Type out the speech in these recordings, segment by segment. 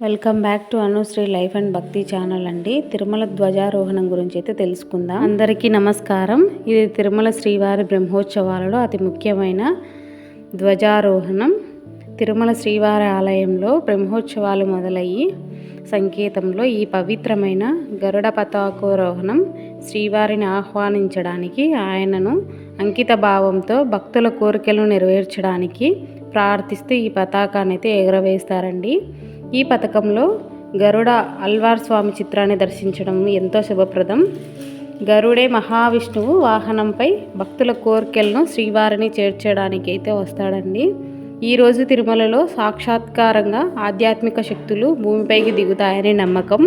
Welcome back to Anusri life and భక్తి channel అండి. తిరుమల ధ్వజారోహణం గురించి అయితే తెలుసుకుందాం. అందరికీ నమస్కారం. ఇది తిరుమల శ్రీవారి బ్రహ్మోత్సవాలలో అతి ముఖ్యమైన ధ్వజారోహణం. తిరుమల శ్రీవారి ఆలయంలో బ్రహ్మోత్సవాలు మొదలయ్యి సంకేతంలో ఈ పవిత్రమైన గరుడ పతాకోరోహణం శ్రీవారిని ఆహ్వానించడానికి, ఆయనను అంకిత భావంతో భక్తుల కోరికలను నెరవేర్చడానికి ప్రార్థిస్తూ ఈ పతాకాన్ని అయితే ఎగరవేస్తారండి. ఈ పథకంలో గరుడ అల్వార్ స్వామి చిత్రాన్ని దర్శించడం ఎంతో శుభప్రదం. గరుడే మహావిష్ణువు వాహనంపై భక్తుల కోరికలను శ్రీవారిని చేర్చడానికి అయితే వస్తాడండి. ఈరోజు తిరుమలలో సాక్షాత్కారంగా ఆధ్యాత్మిక శక్తులు భూమిపైకి దిగుతాయని నమ్మకం.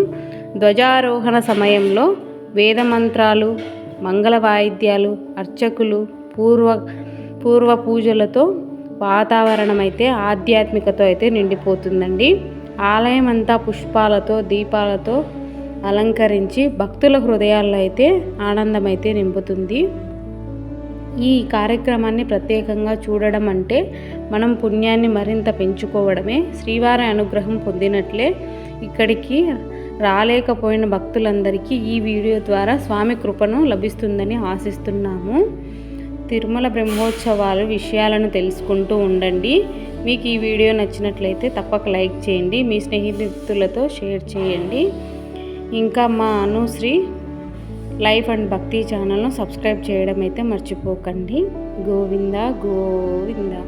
ధ్వజారోహణ సమయంలో వేద మంత్రాలు, మంగళ వాయిద్యాలు, అర్చకులు, పూర్వ పూజలతో వాతావరణం అయితే ఆధ్యాత్మికతో అయితే నిండిపోతుందండి. ఆలయం అంతా పుష్పాలతో, దీపాలతో అలంకరించి భక్తుల హృదయాల్లో అయితే ఆనందమైతే నింపుతుంది. ఈ కార్యక్రమాన్ని ప్రత్యేకంగా చూడడం అంటే మనం పుణ్యాన్ని మరింత పెంచుకోవడమే. శ్రీవారి అనుగ్రహం పొందినట్లే. ఇక్కడికి రాలేకపోయిన భక్తులందరికీ ఈ వీడియో ద్వారా స్వామి కృపను లభిస్తుందని ఆశిస్తున్నాము. తిరుమల బ్రహ్మోత్సవాలు విషయాలను తెలుసుకుంటూ ఉండండి. మీకు ఈ వీడియో నచ్చినట్లయితే తప్పక లైక్ చేయండి, మీ స్నేహితులతో షేర్ చేయండి. ఇంకా మా అనుశ్రీ లైఫ్ అండ్ భక్తి ఛానల్ను సబ్స్క్రైబ్ చేయడం అయితే మర్చిపోకండి. గోవిందా గోవిందా.